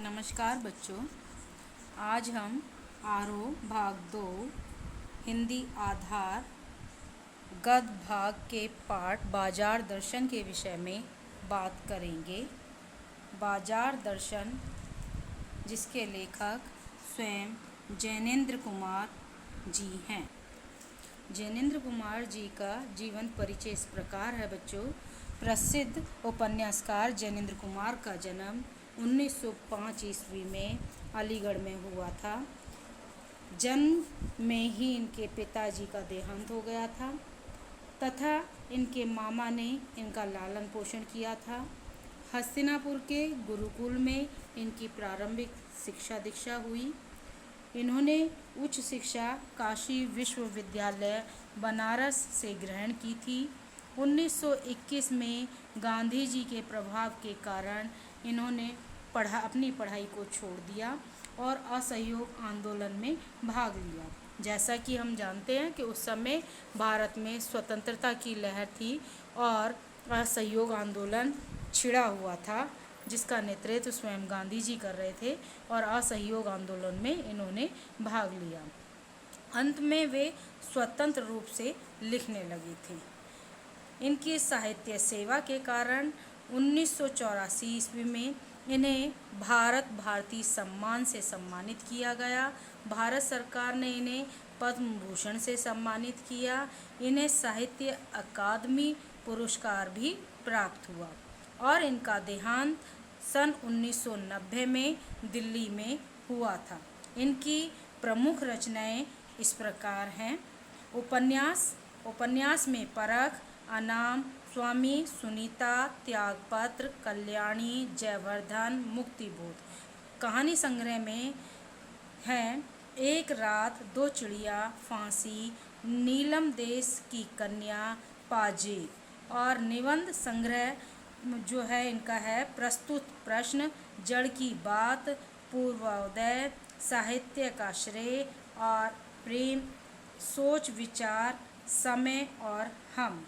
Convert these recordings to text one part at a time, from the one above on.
नमस्कार बच्चों। आज हम आरोह भाग 2 हिंदी आधार गद्य भाग के पाठ बाजार दर्शन के विषय में बात करेंगे। बाजार दर्शन जिसके लेखक स्वयं जैनेंद्र कुमार जी हैं। जैनेंद्र कुमार जी का जीवन परिचय इस प्रकार है बच्चों। प्रसिद्ध उपन्यासकार जैनेंद्र कुमार का जन्म 1905 ईस्वी में अलीगढ़ में हुआ था। जन्म में ही इनके पिताजी का देहांत हो गया था तथा इनके मामा ने इनका लालन पोषण किया था। हस्तिनापुर के गुरुकुल में इनकी प्रारंभिक शिक्षा दीक्षा हुई। इन्होंने उच्च शिक्षा काशी विश्वविद्यालय बनारस से ग्रहण की थी। 1921 में गांधी जी के प्रभाव के कारण इन्होंने अपनी पढ़ाई को छोड़ दिया और असहयोग आंदोलन में भाग लिया। जैसा कि हम जानते हैं कि उस समय भारत में स्वतंत्रता की लहर थी और असहयोग आंदोलन छिड़ा हुआ था, जिसका नेतृत्व स्वयं गांधी जी कर रहे थे और असहयोग आंदोलन में इन्होंने भाग लिया। अंत में वे स्वतंत्र रूप से लिखने लगे थे। इनकी साहित्य सेवा के कारण 1984 ईस्वी में इन्हें भारत भारती सम्मान से सम्मानित किया गया। भारत सरकार ने इन्हें पद्म भूषण से सम्मानित किया। इन्हें साहित्य अकादमी पुरस्कार भी प्राप्त हुआ और इनका देहांत सन 1990 में दिल्ली में हुआ था। इनकी प्रमुख रचनाएं इस प्रकार हैं। उपन्यास में परख, अनाम, स्वामी सुनीता, त्यागपत्र, कल्याणी, जयवर्धन, मुक्तिबोध। कहानी संग्रह में हैं एक रात, दो चिड़िया, फांसी, नीलम देश की कन्या, पाजे। और निबंध संग्रह जो है इनका है प्रस्तुत प्रश्न, जड़ की बात, पूर्वोदय, साहित्य का श्रेय और प्रेम, सोच विचार, समय और हम।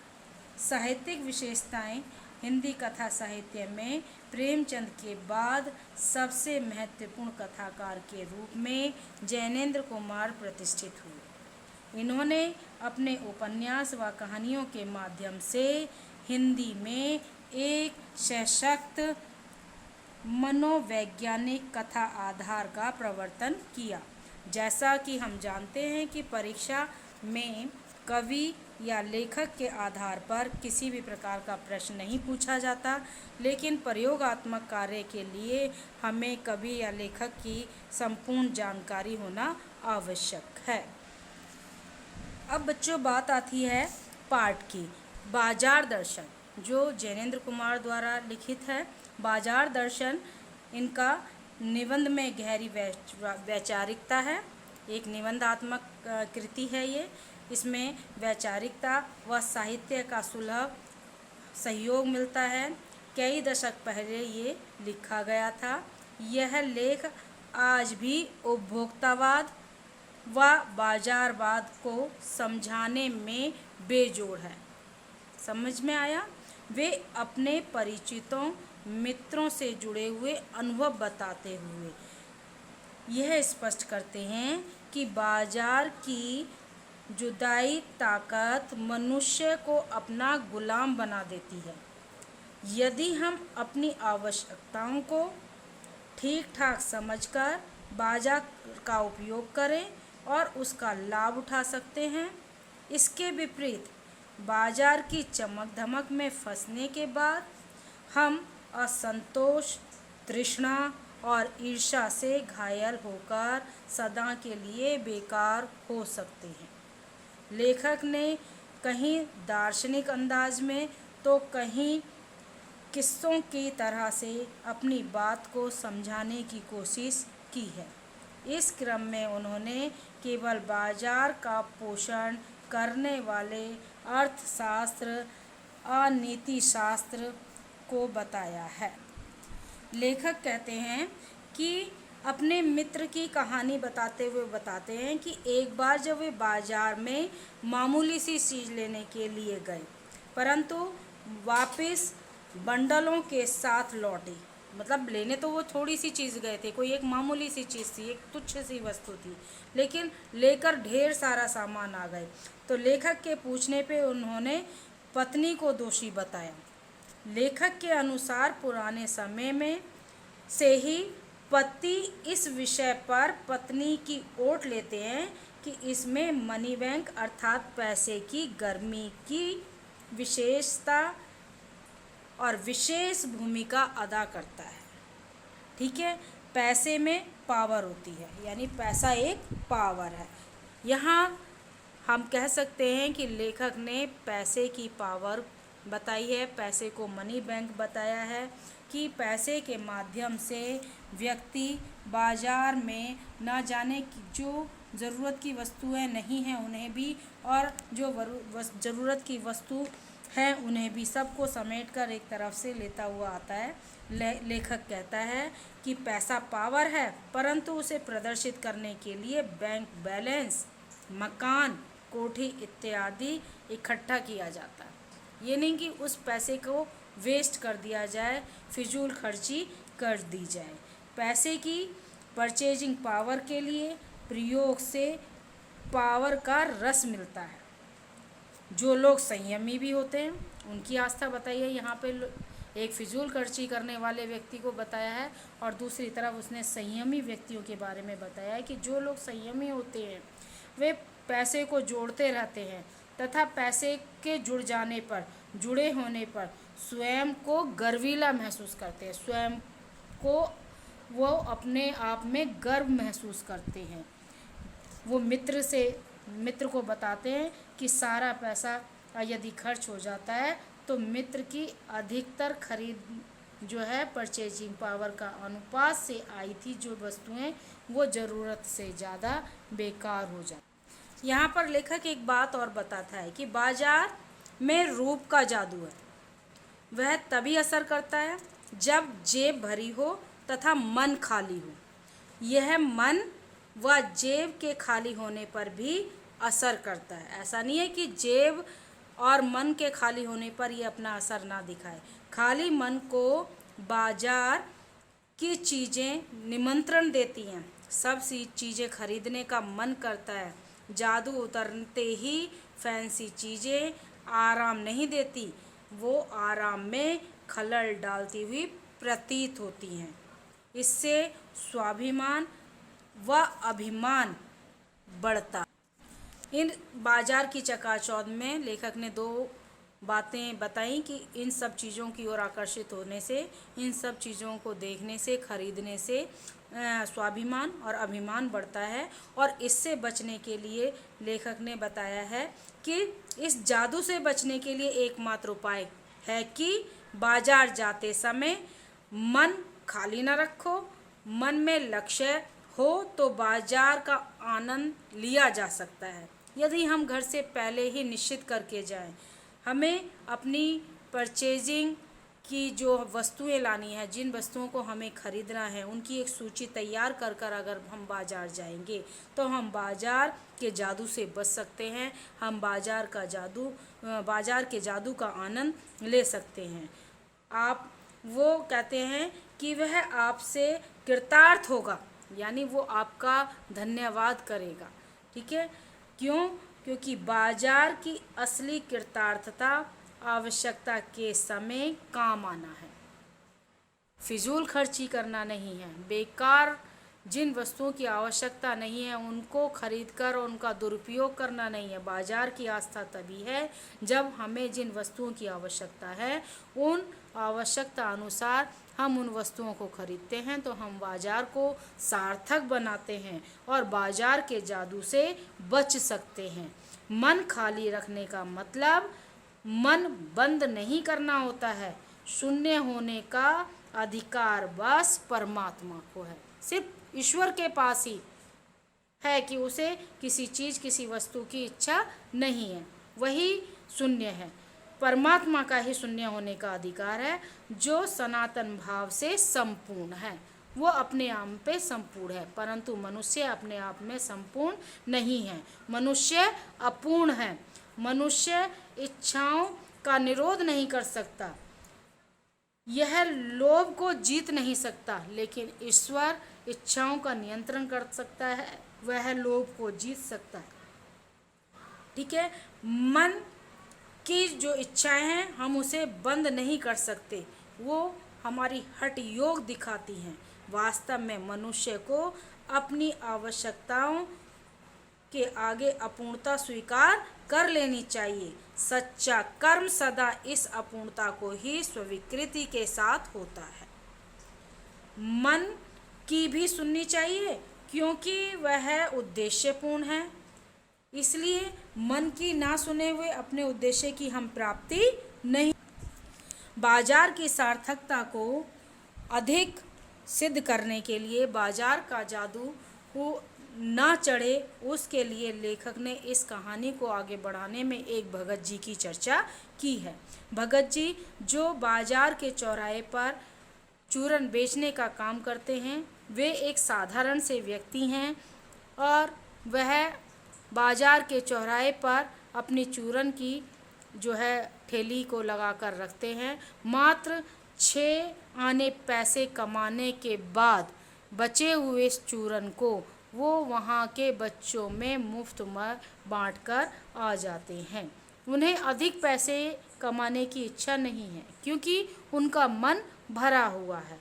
साहित्यिक विशेषताएं। हिंदी कथा साहित्य में प्रेमचंद के बाद सबसे महत्वपूर्ण कथाकार के रूप में जैनेंद्र कुमार प्रतिष्ठित हुए। इन्होंने अपने उपन्यास व कहानियों के माध्यम से हिंदी में एक सशक्त मनोवैज्ञानिक कथा आधार का प्रवर्तन किया। जैसा कि हम जानते हैं कि परीक्षा में कवि या लेखक के आधार पर किसी भी प्रकार का प्रश्न नहीं पूछा जाता, लेकिन प्रयोगात्मक कार्य के लिए हमें कवि या लेखक की संपूर्ण जानकारी होना आवश्यक है। अब बच्चों बात आती है पाठ की। बाजार दर्शन जो जैनेंद्र कुमार द्वारा लिखित है। बाजार दर्शन इनका निबंध में गहरी वैचारिकता है। एक निबंधात्मक कृति है ये। इसमें वैचारिकता व साहित्य का सुलभ सहयोग मिलता है। कई दशक पहले ये लिखा गया था। यह लेख आज भी उपभोक्तावाद व बाजारवाद को समझाने में बेजोड़ है। समझ में आया? वे अपने परिचितों मित्रों से जुड़े हुए अनुभव बताते हुए यह स्पष्ट करते हैं कि बाजार की जुदाई ताकत मनुष्य को अपना गुलाम बना देती है। यदि हम अपनी आवश्यकताओं को ठीक ठाक समझकर बाजार का उपयोग करें और उसका लाभ उठा सकते हैं। इसके विपरीत बाजार की चमक धमक में फंसने के बाद हम असंतोष, तृष्णा और ईर्ष्या से घायल होकर सदा के लिए बेकार हो सकते हैं। लेखक ने कहीं दार्शनिक अंदाज में तो कहीं किस्सों की तरह से अपनी बात को समझाने की कोशिश की है। इस क्रम में उन्होंने केवल बाजार का पोषण करने वाले अर्थशास्त्र और नीतिशास्त्र को बताया है। लेखक कहते हैं कि अपने मित्र की कहानी बताते हुए बताते हैं कि एक बार जब वे बाजार में मामूली सी चीज़ लेने के लिए गए, परंतु वापस बंडलों के साथ लौटे। मतलब लेने तो वो थोड़ी सी चीज़ गए थे, कोई एक मामूली सी चीज़ थी, एक तुच्छ सी वस्तु थी, लेकिन लेकर ढेर सारा सामान आ गए। तो लेखक के पूछने पे उन्होंने पत्नी को दोषी बताया। लेखक के अनुसार पुराने समय में से ही पति इस विषय पर पत्नी की ओट लेते हैं कि इसमें मनी बैंक अर्थात पैसे की गर्मी की विशेषता और विशेष भूमिका अदा करता है। ठीक है, पैसे में पावर होती है, यानी पैसा एक पावर है। यहाँ हम कह सकते हैं कि लेखक ने पैसे की पावर बताई है, पैसे को मनी बैंक बताया है कि पैसे के माध्यम से व्यक्ति बाज़ार में ना जाने कि जो ज़रूरत की वस्तुएं नहीं हैं उन्हें भी, और जो ज़रूरत की वस्तु है उन्हें भी, सबको समेटकर एक तरफ से लेता हुआ आता है। लेखक कहता है कि पैसा पावर है, परंतु उसे प्रदर्शित करने के लिए बैंक बैलेंस, मकान, कोठी इत्यादि इकट्ठा किया जाता है। ये नहीं कि उस पैसे को वेस्ट कर दिया जाए, फिजूल खर्ची कर दी जाए। पैसे की परचेजिंग पावर के लिए प्रयोग से पावर का रस मिलता है। जो लोग संयमी भी होते हैं उनकी आस्था बताई है। यहाँ पे एक फिजूल खर्ची करने वाले व्यक्ति को बताया है, और दूसरी तरफ उसने संयमी व्यक्तियों के बारे में बताया है कि जो लोग संयमी होते हैं वे पैसे को जोड़ते रहते हैं तथा पैसे के जुड़े होने पर स्वयं को गर्वीला महसूस करते हैं, स्वयं को वो अपने आप में गर्व महसूस करते हैं। वो मित्र को बताते हैं कि सारा पैसा यदि खर्च हो जाता है तो मित्र की अधिकतर खरीद जो है परचेजिंग पावर का अनुपात से आई थी जो वस्तुएं वो ज़रूरत से ज़्यादा बेकार हो जाती। यहाँ पर लेखक एक बात और बताता है कि बाजार में रूप का जादू है, वह तभी असर करता है जब जेब भरी हो तथा मन खाली हो। यह मन व जेब के खाली होने पर भी असर करता है। ऐसा नहीं है कि जेब और मन के खाली होने पर ये अपना असर ना दिखाए। खाली मन को बाजार की चीज़ें निमंत्रण देती हैं, सब सी चीज़ें खरीदने का मन करता है। जादू उतरते ही फैंसी चीज़ें आराम नहीं देती, वो आराम में खलल डालती हुई प्रतीत होती हैं। इससे स्वाभिमान व अभिमान बढ़ता। इन बाजार की चकाचौंध में लेखक ने दो बातें बताई कि इन सब चीज़ों की ओर आकर्षित होने से, इन सब चीज़ों को देखने से, खरीदने से स्वाभिमान और अभिमान बढ़ता है, और इससे बचने के लिए लेखक ने बताया है कि इस जादू से बचने के लिए एकमात्र उपाय है कि बाजार जाते समय मन खाली न रखो। मन में लक्ष्य हो तो बाजार का आनंद लिया जा सकता है। यदि हम घर से पहले ही निश्चित करके जाएं, हमें अपनी परचेजिंग की जो वस्तुएं लानी है, जिन वस्तुओं को हमें ख़रीदना है, उनकी एक सूची तैयार कर कर अगर हम बाज़ार जाएंगे तो हम बाज़ार के जादू से बच सकते हैं। हम बाज़ार के जादू का आनंद ले सकते हैं। आप वो कहते हैं कि वह आपसे कृतार्थ होगा, यानी वो आपका धन्यवाद करेगा। ठीक है, क्यों? क्योंकि बाजार की असली कृतार्थता आवश्यकता के समय काम आना है, फिजूल खर्ची करना नहीं है। बेकार जिन वस्तुओं की आवश्यकता नहीं है उनको खरीदकर उनका दुरुपयोग करना नहीं है। बाजार की आस्था तभी है जब हमें जिन वस्तुओं की आवश्यकता है उन आवश्यकता अनुसार हम उन वस्तुओं को खरीदते हैं, तो हम बाजार को सार्थक बनाते हैं और बाजार के जादू से बच सकते हैं। मन खाली रखने का मतलब मन बंद नहीं करना होता है। शून्य होने का अधिकार बस परमात्मा को है, सिर्फ ईश्वर के पास ही है कि उसे किसी चीज़, किसी वस्तु की इच्छा नहीं है, वही शून्य है। परमात्मा का ही शून्य होने का अधिकार है, जो सनातन भाव से संपूर्ण है। वो अपने आप पे संपूर्ण है, परंतु मनुष्य अपने आप में संपूर्ण नहीं है। मनुष्य अपूर्ण है। मनुष्य इच्छाओं का निरोध नहीं कर सकता। यह लोभ को जीत नहीं सकता, लेकिन ईश्वर इच्छाओं का नियंत्रण कर सकता है, वह लोभ को जीत सकता है। ठीक है, मन की जो इच्छाएं हैं हम उसे बंद नहीं कर सकते, वो हमारी हठ योग दिखाती हैं। वास्तव में मनुष्य को अपनी आवश्यकताओं के आगे अपूर्णता स्वीकार कर लेनी चाहिए। सच्चा कर्म सदा इस अपूर्णता को ही स्वीकृति के साथ होता है। मन की भी सुननी चाहिए, क्योंकि वह उद्देश्यपूर्ण है। इसलिए मन की ना सुने हुए अपने उद्देश्य की हम प्राप्ति नहीं। बाजार की सार्थकता को अधिक सिद्ध करने के लिए बाजार का जादू को ना चढ़े, उसके लिए लेखक ने इस कहानी को आगे बढ़ाने में एक भगत जी की चर्चा की है। भगत जी जो बाजार के चौराहे पर चूरन बेचने का काम करते हैं, वे एक साधारण से व्यक्ति हैं और वह बाजार के चौराहे पर अपनी चूरन की जो है ठेली को लगाकर रखते हैं। मात्र 6 आने पैसे कमाने के बाद बचे हुए इस चूरन को वो वहाँ के बच्चों में मुफ्त में बांट कर आ जाते हैं। उन्हें अधिक पैसे कमाने की इच्छा नहीं है, क्योंकि उनका मन भरा हुआ है,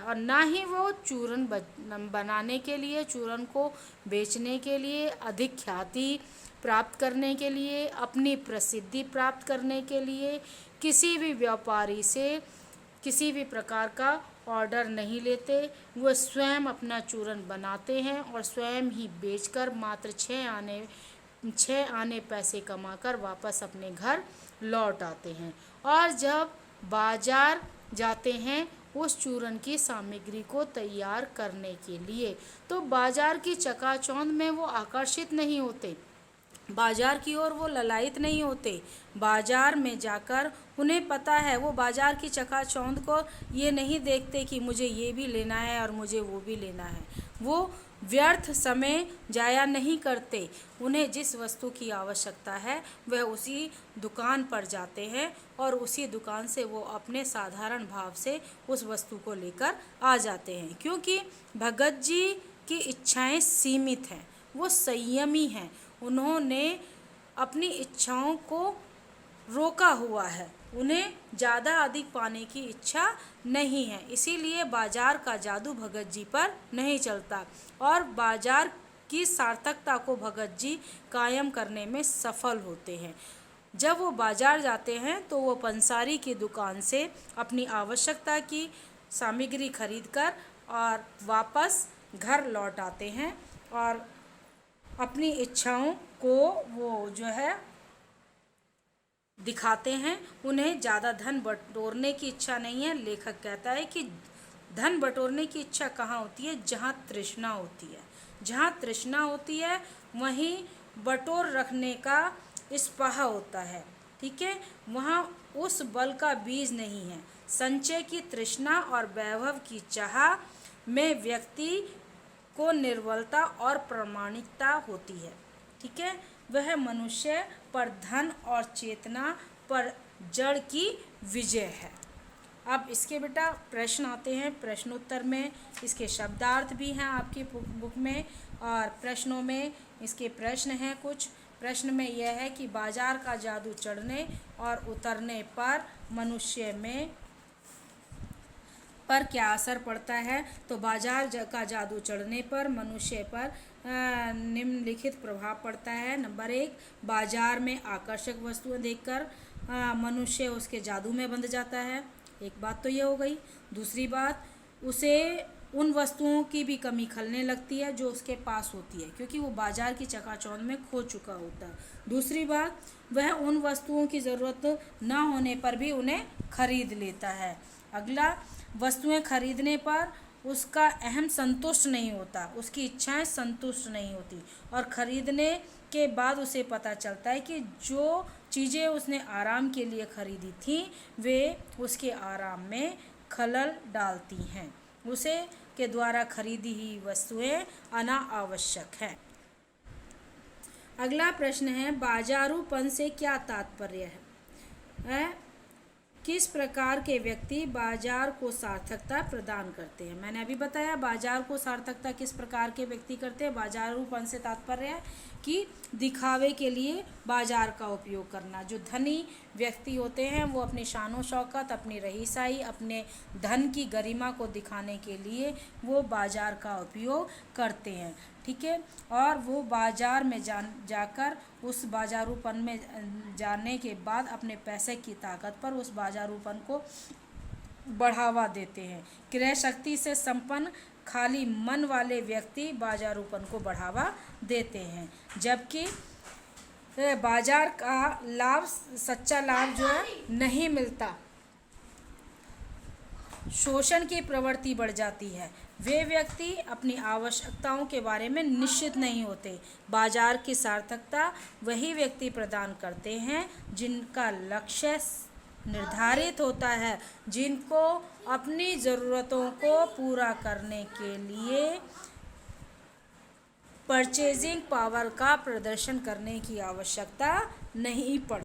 और ना ही वो चूरन बनाने के लिए, चूरन को बेचने के लिए, अधिक ख्याति प्राप्त करने के लिए, अपनी प्रसिद्धि प्राप्त करने के लिए किसी भी व्यापारी से किसी भी प्रकार का ऑर्डर नहीं लेते। वो स्वयं अपना चूरन बनाते हैं और स्वयं ही बेचकर मात्र 6 आने पैसे कमाकर वापस अपने घर लौट आते हैं। और जब बाजार जाते हैं उस चूरन की सामग्री को तैयार करने के लिए, तो बाजार की चकाचौंध में वो आकर्षित नहीं होते, बाजार की ओर वो ललायित नहीं होते। बाजार में जाकर उन्हें पता है, वो बाजार की चकाचौंध को ये नहीं देखते कि मुझे ये भी लेना है और मुझे वो भी लेना है। वो व्यर्थ समय जाया नहीं करते। उन्हें जिस वस्तु की आवश्यकता है वह उसी दुकान पर जाते हैं और उसी दुकान से वो अपने साधारण भाव से उस वस्तु को लेकर आ जाते हैं। क्योंकि भगत जी की इच्छाएं सीमित हैं, वो संयमी हैं, उन्होंने अपनी इच्छाओं को रोका हुआ है, उन्हें ज़्यादा अधिक पाने की इच्छा नहीं है। इसीलिए बाजार का जादू भगत जी पर नहीं चलता और बाजार की सार्थकता को भगत जी कायम करने में सफल होते हैं। जब वो बाजार जाते हैं तो वो पंसारी की दुकान से अपनी आवश्यकता की सामग्री खरीदकर और वापस घर लौट आते हैं और अपनी इच्छाओं को वो जो है दिखाते हैं। उन्हें ज़्यादा धन बटोरने की इच्छा नहीं है। लेखक कहता है कि धन बटोरने की इच्छा कहाँ होती है? जहाँ तृष्णा होती है। जहाँ तृष्णा होती है वहीं बटोर रखने का स्पृहा होता है। ठीक है, वहाँ उस बल का बीज नहीं है। संचय की तृष्णा और वैभव की चाह में व्यक्ति को निर्बलता और प्रामाणिकता होती है। ठीक है, वह मनुष्य पर धन और चेतना पर जड़ की विजय है। अब इसके बेटा प्रश्न आते हैं। प्रश्नोत्तर में इसके शब्दार्थ भी हैं आपकी बुक में, और प्रश्नों में इसके प्रश्न हैं। कुछ प्रश्न में यह है कि बाजार का जादू चढ़ने और उतरने पर मनुष्य में पर क्या असर पड़ता है? तो बाजार का जादू चढ़ने पर मनुष्य पर निम्नलिखित प्रभाव पड़ता है। नंबर 1, बाजार में आकर्षक वस्तुएं देखकर मनुष्य उसके जादू में बंध जाता है। एक बात तो ये हो गई। दूसरी बात, उसे उन वस्तुओं की भी कमी खलने लगती है जो उसके पास होती है, क्योंकि वो बाजार की चकाचौंध में खो चुका होता है। दूसरी बात, वह उन वस्तुओं की ज़रूरत ना होने पर भी उन्हें खरीद लेता है। अगला, वस्तुएं खरीदने पर उसका अहम संतुष्ट नहीं होता, उसकी इच्छाएं संतुष्ट नहीं होती, और खरीदने के बाद उसे पता चलता है कि जो चीज़ें उसने आराम के लिए खरीदी थी वे उसके आराम में खलल डालती हैं। उसे के द्वारा खरीदी हुई वस्तुएं अनावश्यक हैं। अगला प्रश्न है, बाजारूपन से क्या तात्पर्य है? किस प्रकार के व्यक्ति बाजार को सार्थकता प्रदान करते हैं? मैंने अभी बताया बाजार को सार्थकता किस प्रकार के व्यक्ति करते हैं। बाजारूपन से तात्पर्य है कि दिखावे के लिए बाजार का उपयोग करना। जो धनी व्यक्ति होते हैं वो अपनी शानो शौकत, अपनी रईसाई, अपने धन की गरिमा को दिखाने के लिए वो बाजार का उपयोग करते हैं, ठीक है। और वो बाजार में जाकर उस बाजारूपन में जाने के बाद अपने पैसे की ताकत पर उस बाजारूपन को बढ़ावा देते हैं। क्रय शक्ति से संपन्न खाली मन वाले व्यक्ति बाजारूपन को बढ़ावा देते हैं, जबकि बाजार का लाभ, सच्चा लाभ जो है नहीं मिलता, शोषण की प्रवृत्ति बढ़ जाती है। वे व्यक्ति अपनी आवश्यकताओं के बारे में निश्चित नहीं होते। बाजार की सार्थकता वही व्यक्ति प्रदान करते हैं जिनका लक्ष्य निर्धारित होता है, जिनको अपनी ज़रूरतों को पूरा करने के लिए परचेजिंग पावर का प्रदर्शन करने की आवश्यकता नहीं पड़ती।